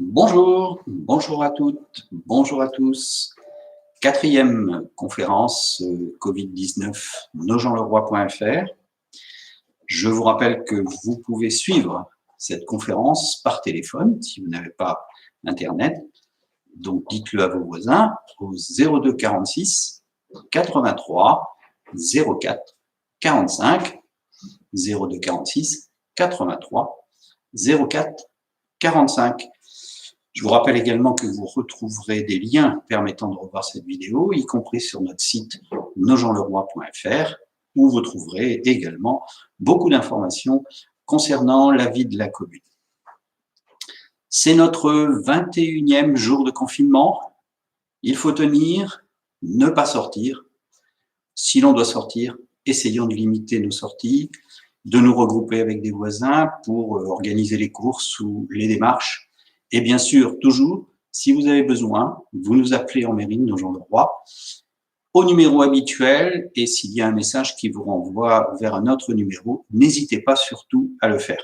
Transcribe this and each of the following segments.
Bonjour à toutes, bonjour à tous. Quatrième conférence Covid-19, nosjeanleroy.fr. Je vous rappelle que vous pouvez suivre cette conférence par téléphone si vous n'avez pas Internet. Donc dites-le à vos voisins au 02 46 83 04 45 02 46 83 04 45. Je vous rappelle également que vous retrouverez des liens permettant de revoir cette vidéo, y compris sur notre site nosjeanleroy.fr, où vous trouverez également beaucoup d'informations concernant la vie de la commune. C'est notre 21e jour de confinement. Il faut tenir, ne pas sortir. Si l'on doit sortir, essayons de limiter nos sorties, de nous regrouper avec des voisins pour organiser les courses ou les démarches. Et bien sûr, toujours, si vous avez besoin, vous nous appelez en mairie de Nogent-le-Roi au numéro habituel, et s'il y a un message qui vous renvoie vers un autre numéro, n'hésitez pas surtout à le faire.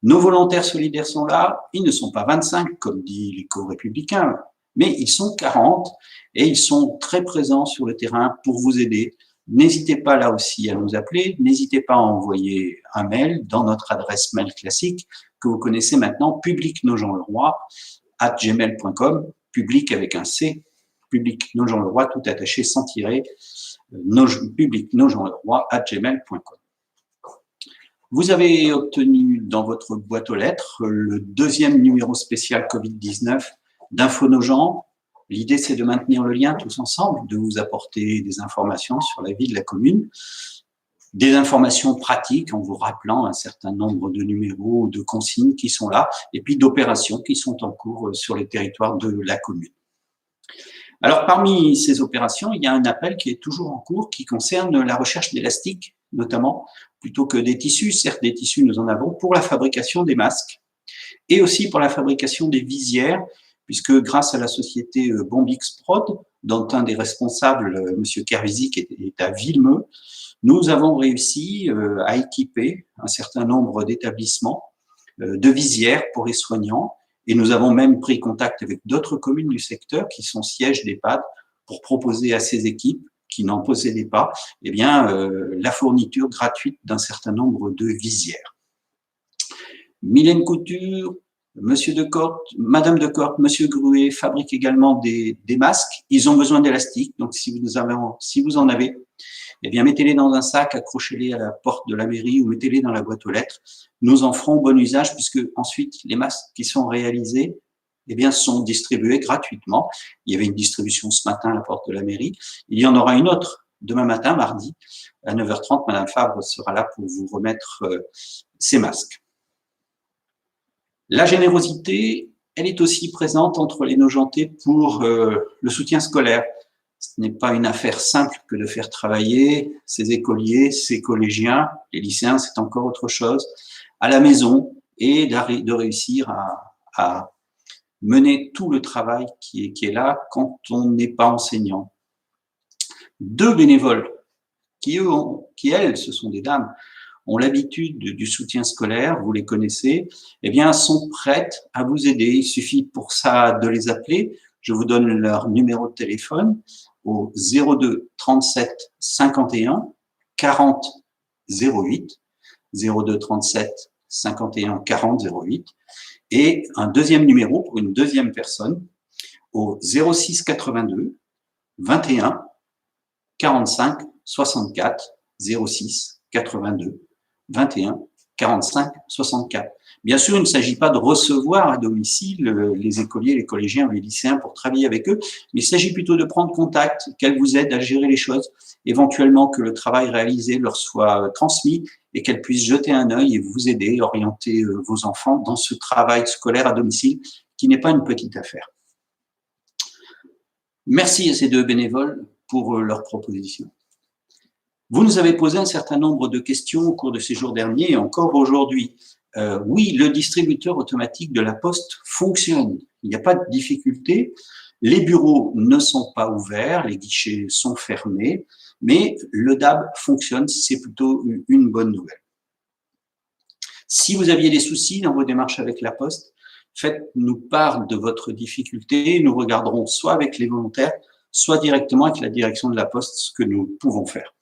Nos volontaires solidaires sont là, ils ne sont pas 25 comme dit l'éco-républicain, mais ils sont 40 et ils sont très présents sur le terrain pour vous aider. N'hésitez pas là aussi à nous appeler, n'hésitez pas à envoyer un mail dans notre adresse mail classique que vous connaissez maintenant, public-nogentleroy@gmail.com, public avec un C, public-nogentleroy tout attaché sans tirer, public-nogentleroy@gmail.com. Vous avez obtenu dans votre boîte aux lettres le deuxième numéro spécial Covid-19 d'Info Nogent. L'idée, c'est de maintenir le lien tous ensemble, de vous apporter des informations sur la vie de la commune, des informations pratiques en vous rappelant un certain nombre de numéros, de consignes qui sont là, et puis d'opérations qui sont en cours sur les territoires de la commune. Alors, parmi ces opérations, il y a un appel qui est toujours en cours qui concerne la recherche d'élastiques, notamment, plutôt que des tissus. Certes, des tissus, nous en avons pour la fabrication des masques et aussi pour la fabrication des visières, puisque grâce à la société Bombix Prod, dont un des responsables, M. Kervizik, est à Villemeux, nous avons réussi à équiper un certain nombre d'établissements de visières pour les soignants, et nous avons même pris contact avec d'autres communes du secteur qui sont sièges d'EHPAD pour proposer à ces équipes qui n'en possédaient pas, eh bien, la fourniture gratuite d'un certain nombre de visières. Mylène Couture, Monsieur Decorte, Madame Decorte, Monsieur Gruet fabriquent également des masques. Ils ont besoin d'élastiques, donc si vous en avez, eh bien mettez-les dans un sac, accrochez-les à la porte de la mairie ou mettez-les dans la boîte aux lettres. Nous en ferons bon usage puisque ensuite les masques qui sont réalisés, eh bien sont distribués gratuitement. Il y avait une distribution ce matin à la porte de la mairie. Il y en aura une autre demain matin, mardi, à 9h30. Madame Fabre sera là pour vous remettre ces masques. La générosité, elle est aussi présente entre les Nogentais pour le soutien scolaire. Ce n'est pas une affaire simple que de faire travailler ces écoliers, ces collégiens, les lycéens, c'est encore autre chose, à la maison et de réussir à mener tout le travail qui est là quand on n'est pas enseignant. Deux bénévoles qui, elles, ce sont des dames, ont l'habitude du soutien scolaire, vous les connaissez, eh bien, sont prêtes à vous aider. Il suffit pour ça de les appeler. Je vous donne leur numéro de téléphone au 02 37 51 40 08, 02 37 51 40 08, et un deuxième numéro pour une deuxième personne au 06 82 21 45 64, 06 82 21 45 64. Bien sûr, il ne s'agit pas de recevoir à domicile les écoliers, les collégiens, les lycéens pour travailler avec eux, mais il s'agit plutôt de prendre contact, qu'elles vous aident à gérer les choses, éventuellement que le travail réalisé leur soit transmis et qu'elles puissent jeter un œil et vous aider, orienter vos enfants dans ce travail scolaire à domicile qui n'est pas une petite affaire. Merci à ces deux bénévoles pour leur proposition. Vous nous avez posé un certain nombre de questions au cours de ces jours derniers et encore aujourd'hui. Oui, le distributeur automatique de la Poste fonctionne. Il n'y a pas de difficulté. Les bureaux ne sont pas ouverts, les guichets sont fermés, mais le DAB fonctionne, c'est plutôt une bonne nouvelle. Si vous aviez des soucis dans vos démarches avec la Poste, faites-nous part de votre difficulté. Nous regarderons soit avec les volontaires, soit directement avec la direction de la Poste ce que nous pouvons faire.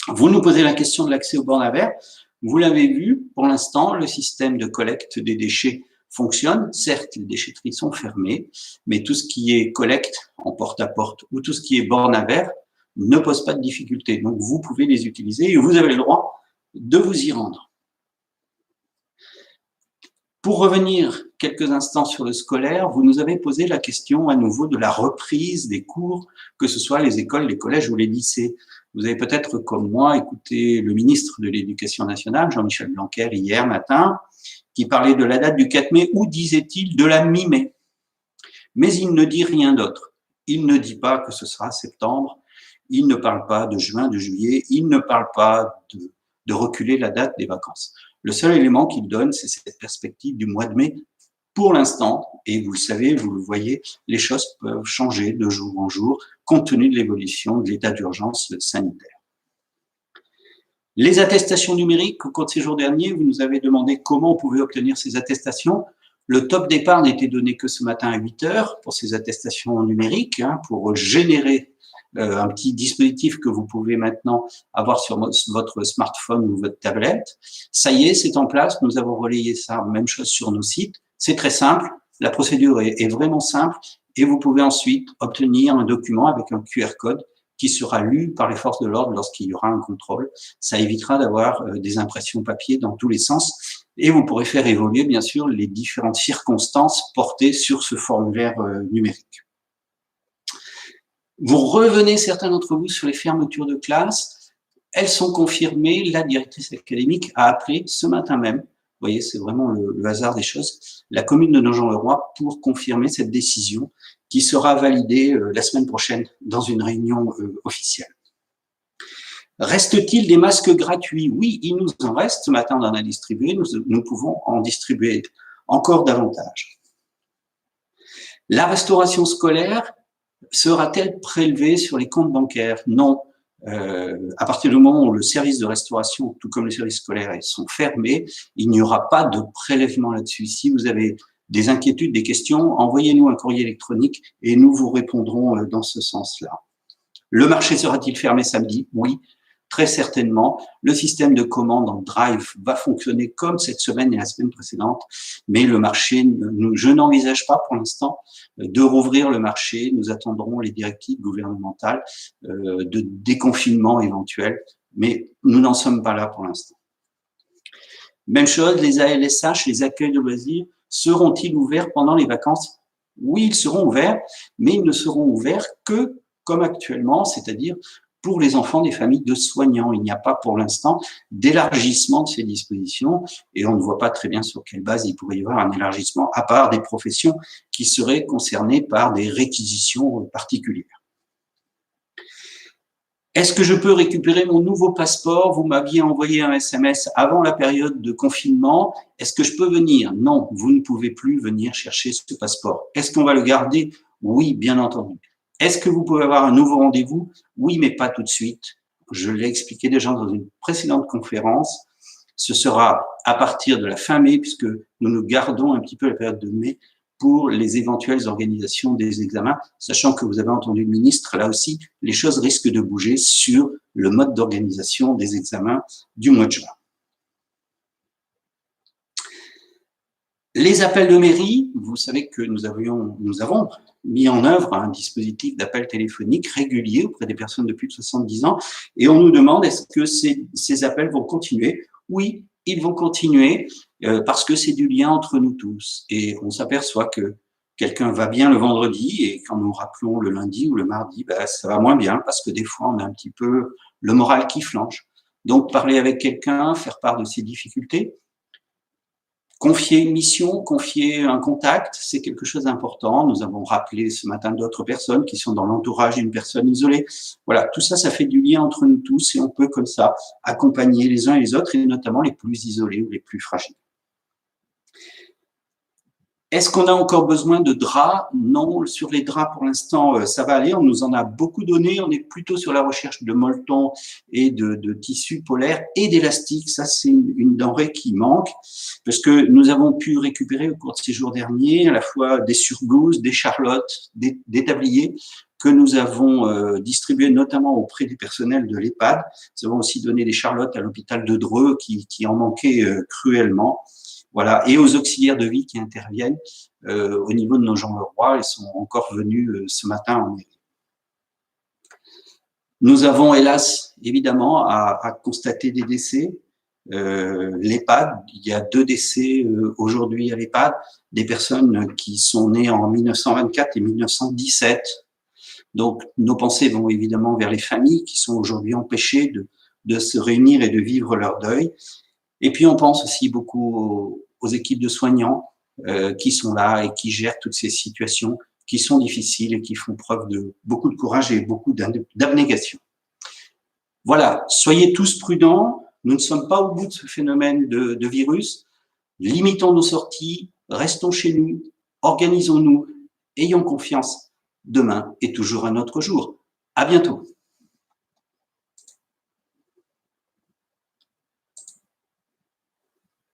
Vous nous posez la question de l'accès aux bornes à verre. Vous l'avez vu, pour l'instant, le système de collecte des déchets fonctionne. Certes, les déchetteries sont fermées, mais tout ce qui est collecte en porte-à-porte ou tout ce qui est borne à verre ne pose pas de difficulté. Donc, vous pouvez les utiliser et vous avez le droit de vous y rendre. Pour revenir quelques instants sur le scolaire, vous nous avez posé la question à nouveau de la reprise des cours, que ce soit les écoles, les collèges ou les lycées. Vous avez peut-être, comme moi, écouté le ministre de l'Éducation nationale, Jean-Michel Blanquer, hier matin, qui parlait de la date du 4 mai, ou disait-il de la mi-mai. Mais il ne dit rien d'autre. Il ne dit pas que ce sera septembre, il ne parle pas de juin, de juillet, il ne parle pas de reculer la date des vacances. Le seul élément qu'il donne, c'est cette perspective du mois de mai. Pour l'instant, et vous le savez, vous le voyez, les choses peuvent changer de jour en jour, compte tenu de l'évolution de l'état d'urgence sanitaire. Les attestations numériques, au cours de ces jours derniers, vous nous avez demandé comment on pouvait obtenir ces attestations. Le top départ n'était donné que ce matin à 8 heures pour ces attestations numériques, pour générer un petit dispositif que vous pouvez maintenant avoir sur votre smartphone ou votre tablette. Ça y est, c'est en place. Nous avons relayé ça, même chose sur nos sites. C'est très simple. La procédure est vraiment simple et vous pouvez ensuite obtenir un document avec un QR code qui sera lu par les forces de l'ordre lorsqu'il y aura un contrôle. Ça évitera d'avoir des impressions papier dans tous les sens et vous pourrez faire évoluer, bien sûr, les différentes circonstances portées sur ce formulaire numérique. Vous revenez, certains d'entre vous, sur les fermetures de classe. Elles sont confirmées. La directrice académique a appelé ce matin même, vous voyez, c'est vraiment le hasard des choses, la commune de Nogent-le-Roi pour confirmer cette décision qui sera validée la semaine prochaine dans une réunion officielle. Reste-t-il des masques gratuits? Oui, il nous en reste. Ce matin, on en a distribué. Nous pouvons en distribuer encore davantage. La restauration scolaire sera-t-elle prélevée sur les comptes bancaires? Non. À partir du moment où le service de restauration, tout comme le service scolaire, sont fermés, il n'y aura pas de prélèvement là-dessus. Si vous avez des inquiétudes, des questions, envoyez-nous un courrier électronique et nous vous répondrons dans ce sens-là. Le marché sera-t-il fermé samedi? Oui, très certainement. Le système de commande en Drive va fonctionner comme cette semaine et la semaine précédente, mais le marché, je n'envisage pas pour l'instant de rouvrir le marché. Nous attendrons les directives gouvernementales de déconfinement éventuel, mais nous n'en sommes pas là pour l'instant. Même chose, les ALSH, les accueils de loisirs, seront-ils ouverts pendant les vacances? Oui, ils seront ouverts, mais ils ne seront ouverts que comme actuellement, c'est-à-dire pour les enfants des familles de soignants. Il n'y a pas pour l'instant d'élargissement de ces dispositions et on ne voit pas très bien sur quelle base il pourrait y avoir un élargissement, à part des professions qui seraient concernées par des réquisitions particulières. Est-ce que je peux récupérer mon nouveau passeport? Vous m'aviez envoyé un SMS avant la période de confinement. Est-ce que je peux venir? Non, vous ne pouvez plus venir chercher ce passeport. Est-ce qu'on va le garder? Oui, bien entendu. Est-ce que vous pouvez avoir un nouveau rendez-vous? Oui, mais pas tout de suite. Je l'ai expliqué déjà dans une précédente conférence. Ce sera à partir de la fin mai, puisque nous nous gardons un petit peu la période de mai pour les éventuelles organisations des examens, sachant que vous avez entendu le ministre, là aussi, les choses risquent de bouger sur le mode d'organisation des examens du mois de juin. Les appels de mairie, vous savez que nous avons mis en œuvre un dispositif d'appel téléphonique régulier auprès des personnes de plus de 70 ans et on nous demande est-ce que ces appels vont continuer? Oui, ils vont continuer parce que c'est du lien entre nous tous et on s'aperçoit que quelqu'un va bien le vendredi et quand nous rappelons le lundi ou le mardi, ça va moins bien parce que des fois on a un petit peu le moral qui flanche. Donc parler avec quelqu'un, faire part de ses difficultés, confier une mission, confier un contact, c'est quelque chose d'important. Nous avons rappelé ce matin d'autres personnes qui sont dans l'entourage d'une personne isolée. Voilà, tout ça, ça fait du lien entre nous tous et on peut comme ça accompagner les uns et les autres et notamment les plus isolés ou les plus fragiles. Est-ce qu'on a encore besoin de draps? Non, sur les draps, pour l'instant, ça va aller. On nous en a beaucoup donné. On est plutôt sur la recherche de molletons et de tissus polaires et d'élastiques. Ça, c'est une denrée qui manque parce que nous avons pu récupérer au cours de ces jours derniers à la fois des surblouses, des charlottes, des tabliers que nous avons distribués notamment auprès des personnels de l'EHPAD. Nous avons aussi donné des charlottes à l'hôpital de Dreux qui en manquait cruellement. Voilà, et aux auxiliaires de vie qui interviennent au niveau de Nogent-le-Roi. Ils sont encore venus ce matin en mairie. Nous avons, hélas, évidemment, à constater des décès. L'EHPAD, il y a 2 décès aujourd'hui à l'EHPAD, des personnes qui sont nées en 1924 et 1917. Donc, nos pensées vont évidemment vers les familles qui sont aujourd'hui empêchées de se réunir et de vivre leur deuil. Et puis, on pense aussi beaucoup aux équipes de soignants qui sont là et qui gèrent toutes ces situations qui sont difficiles et qui font preuve de beaucoup de courage et beaucoup d'abnégation. Voilà, soyez tous prudents. Nous ne sommes pas au bout de ce phénomène de virus. Limitons nos sorties, restons chez nous, organisons-nous, ayons confiance. Demain est toujours un autre jour. À bientôt.